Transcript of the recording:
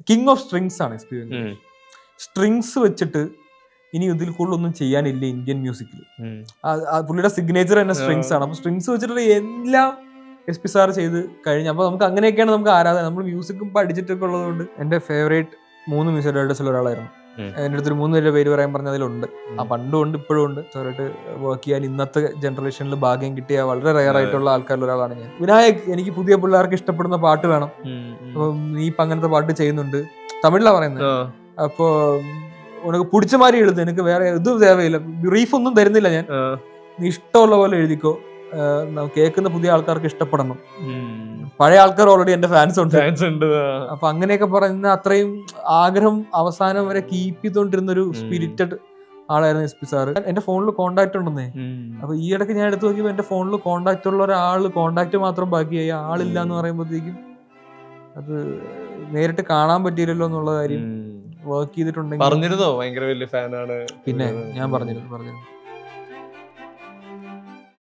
King of strings ആണ് S P Venkatesh. Strings വെച്ചിട്ട് ഇനി ഇതിൽ കൂടുതലൊന്നും ചെയ്യാനില്ല ഇന്ത്യൻ മ്യൂസിക്കിൽ. പുള്ളിയുടെ സിഗ്നേച്ചർ തന്നെ സ്ട്രിങ്സ് ആണ്. അപ്പൊ സ്ട്രിങ്സ് വെച്ചിട്ടുള്ള എല്ലാം എസ് പി സാർ ചെയ്ത് കഴിഞ്ഞു. അപ്പൊ നമുക്ക് അങ്ങനെയൊക്കെയാണ് നമുക്ക് ആരാധന. നമ്മൾ മ്യൂസിക്കും പഠിച്ചിട്ടൊക്കെ ഉള്ളതുകൊണ്ട് എന്റെ ഫേവറേറ്റ് 3 മ്യൂസിക് ഡയറക്ടേഴ്സിൽ ഒരാളായിരുന്നു. എൻ്റെ അടുത്തൊരു 3 പേരുടെ പേര് പറയാൻ പറഞ്ഞതിലുണ്ട്. ആ പണ്ടും ഉണ്ട് ഇപ്പോഴും ഉണ്ട്. സാറായിട്ട് വർക്ക് ചെയ്യാൻ ഇന്നത്തെ ജനറേഷനിൽ ഭാഗ്യം കിട്ടിയ വളരെ റയർ ആയിട്ടുള്ള ആൾക്കാരിൽ ഒരാളാണ് ഞാൻ. വിനായക്, എനിക്ക് പുതിയ പിള്ളേർക്ക് ഇഷ്ടപ്പെടുന്ന പാട്ട് വേണം, അപ്പം നീ ഇപ്പൊ അങ്ങനത്തെ പാട്ട് ചെയ്യുന്നുണ്ട്, തമിഴിലാ പറയുന്നത്. അപ്പോ ഉനക്ക് പിടിച്ച മാതിരി എഴുതും, എനിക്ക് വേറെ ഇത് தேவைയില്ല, ബ്രീഫ് ഒന്നും തരുന്നില്ല ഞാൻ, നീ ഇഷ്ടമുള്ള പോലെ എഴുതിക്കോ, കേൾക്കുന്ന പുതിയ ആൾക്കാർക്ക് ഇഷ്ടപ്പെടണം. പഴയ ആൾക്കാർ ഓൾറെഡി എന്റെ ഫാൻസ് ഉണ്ട്. അപ്പൊ അങ്ങനെയൊക്കെ പറയുന്ന അത്രയും ആഗ്രഹം അവസാനം വരെ കീപ്പ് ചെയ്തോണ്ടിരുന്ന ഒരു സ്പിരിറ്റഡ് ആളായിരുന്നു എസ് പി സാറ്. എന്റെ ഫോണിൽ കോണ്ടാക്ട് ഉണ്ടെന്നേ. അപ്പൊ ഈ ഇടയ്ക്ക് ഞാൻ എടുത്തു നോക്കിയപ്പോ എന്റെ ഫോണിൽ കോണ്ടാക്ട് ഉള്ള ഒരാള് കോണ്ടാക്ട് മാത്രം ബാക്കിയായി, ആളില്ല എന്ന് പറയുമ്പോഴത്തേക്കും അത് നേരിട്ട് കാണാൻ പറ്റിയില്ലല്ലോ എന്നുള്ള കാര്യം വർക്ക് ചെയ്തിട്ടുണ്ടെങ്കിൽ. പറഞ്ഞിരുന്നോ ഭയങ്കര വലിയ ഫാനാണ്? പിന്നെ ഞാൻ പറഞ്ഞിരുന്നു.